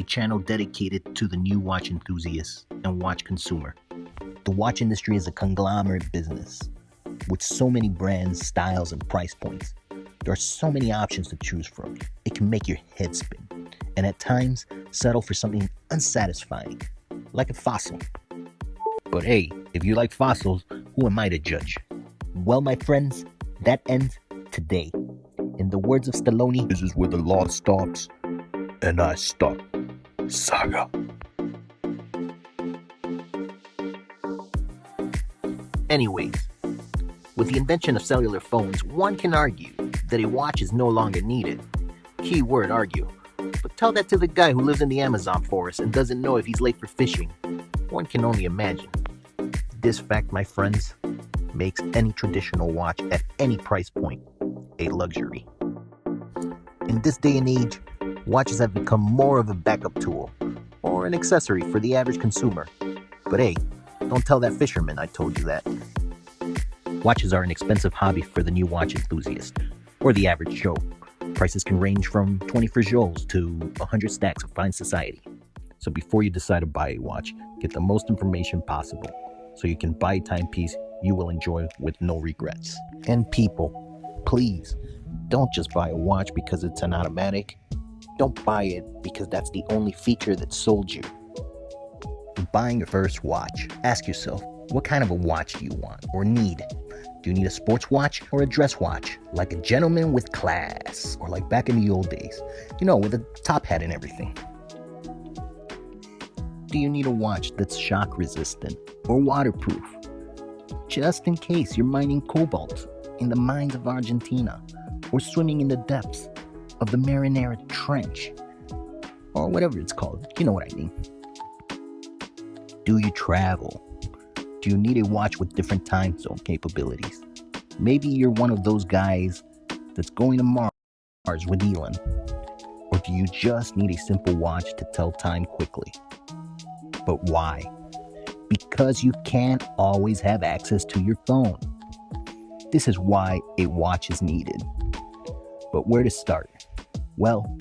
channel dedicated to the new watch enthusiast and watch consumer. The watch industry is a conglomerate business with so many brands, styles, and price points. There are so many options to choose from. It can make your head spin, and at times settle for something unsatisfying, like a fossil. But hey, if you like fossils, who am I to judge? Well, my friends, that ends today. In the words of Stallone, this is where the law stops, and I stop. Saga. Anyways, with the invention of cellular phones, one can argue that a watch is no longer needed. Keyword argue. But tell that to the guy who lives in the Amazon forest and doesn't know if he's late for fishing. One can only imagine. This fact, my friends, makes any traditional watch at any price point a luxury. In this day and age, watches have become more of a backup tool or an accessory for the average consumer. But hey, don't tell that fisherman I told you that. Watches are an expensive hobby for the new watch enthusiast or the average Joe. Prices can range from 20 frijoles to 100 stacks of fine society. So before you decide to buy a watch, get the most information possible so you can buy a timepiece you will enjoy with no regrets. And people, please, don't just buy a watch because it's an automatic. Don't buy it because that's the only feature that sold you. When buying your first watch, ask yourself, what kind of a watch do you want or need? Do you need a sports watch or a dress watch? Like a gentleman with class, or like back in the old days, with a top hat and everything? Do you need a watch that's shock resistant or waterproof? Just in case you're mining cobalt in the mines of Argentina or swimming in the depths of the Marinara Trench or whatever it's called. You know what I mean. Do you travel? Do you need a watch with different time zone capabilities? Maybe you're one of those guys that's going to Mars with Elon. Or do you just need a simple watch to tell time quickly? But why? Because you can't always have access to your phone. This is why a watch is needed. But where to start? Well,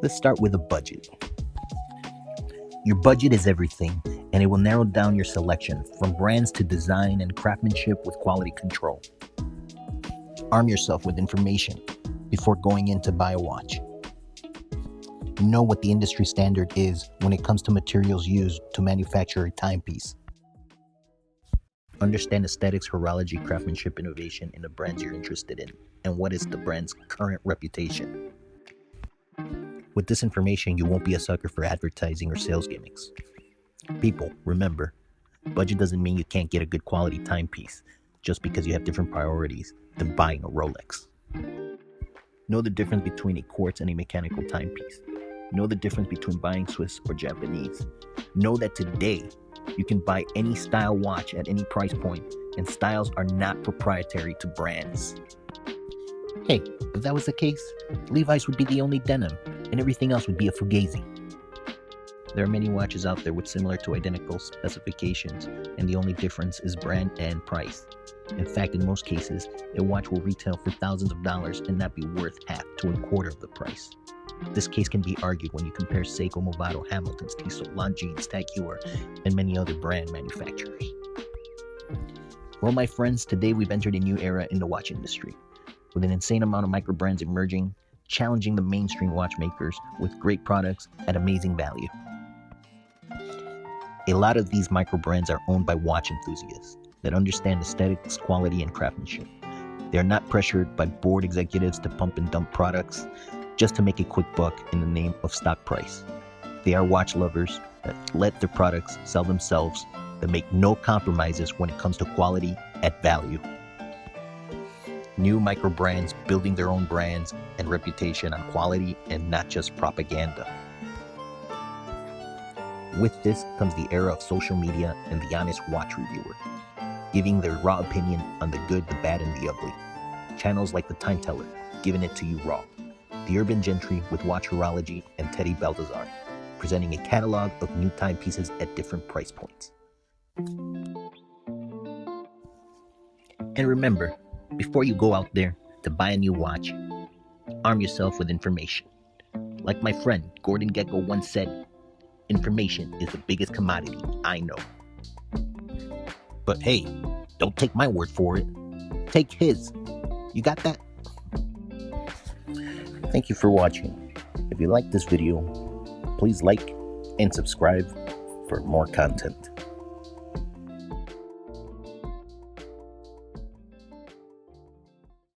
let's start with a budget. Your budget is everything, and it will narrow down your selection from brands to design and craftsmanship with quality control. Arm yourself with information before going in to buy a watch. Know what the industry standard is when it comes to materials used to manufacture a timepiece. Understand aesthetics, horology, craftsmanship, innovation in the brands you're interested in, and what is the brand's current reputation. With this information, you won't be a sucker for advertising or sales gimmicks. People, remember, budget doesn't mean you can't get a good quality timepiece just because you have different priorities than buying a Rolex. Know the difference between a quartz and a mechanical timepiece. Know the difference between buying Swiss or Japanese. Know that today, you can buy any style watch at any price point, and styles are not proprietary to brands. Hey, if that was the case, Levi's would be the only denim, and everything else would be a Fugazi. There are many watches out there with similar to identical specifications, and the only difference is brand and price. In fact, in most cases, a watch will retail for thousands of dollars and not be worth half to a quarter of the price. This case can be argued when you compare Seiko, Movado, Hamilton's, Tissot, Longines, TAG Heuer, and many other brand manufacturers. Well, my friends, today we've entered a new era in the watch industry, with an insane amount of micro brands emerging, challenging the mainstream watchmakers with great products at amazing value. A lot of these micro brands are owned by watch enthusiasts that understand aesthetics, quality, and craftsmanship. They are not pressured by board executives to pump and dump products just to make a quick buck in the name of stock price. They are watch lovers that let their products sell themselves, that make no compromises when it comes to quality at value. New micro brands building their own brands and reputation on quality and not just propaganda. With this comes the era of social media and the honest watch reviewer, giving their raw opinion on the good, the bad, and the ugly. Channels like The Time Teller, giving it to you raw. The Urban Gentry with Watch Horology and Teddy Baltazar, presenting a catalog of new timepieces at different price points. And remember, before you go out there to buy a new watch, arm yourself with information. Like my friend Gordon Gekko once said, Information is the biggest commodity I know. But hey, don't take my word for it. Take his. You got that? Thank you for watching. If you like this video, please like and subscribe for more content.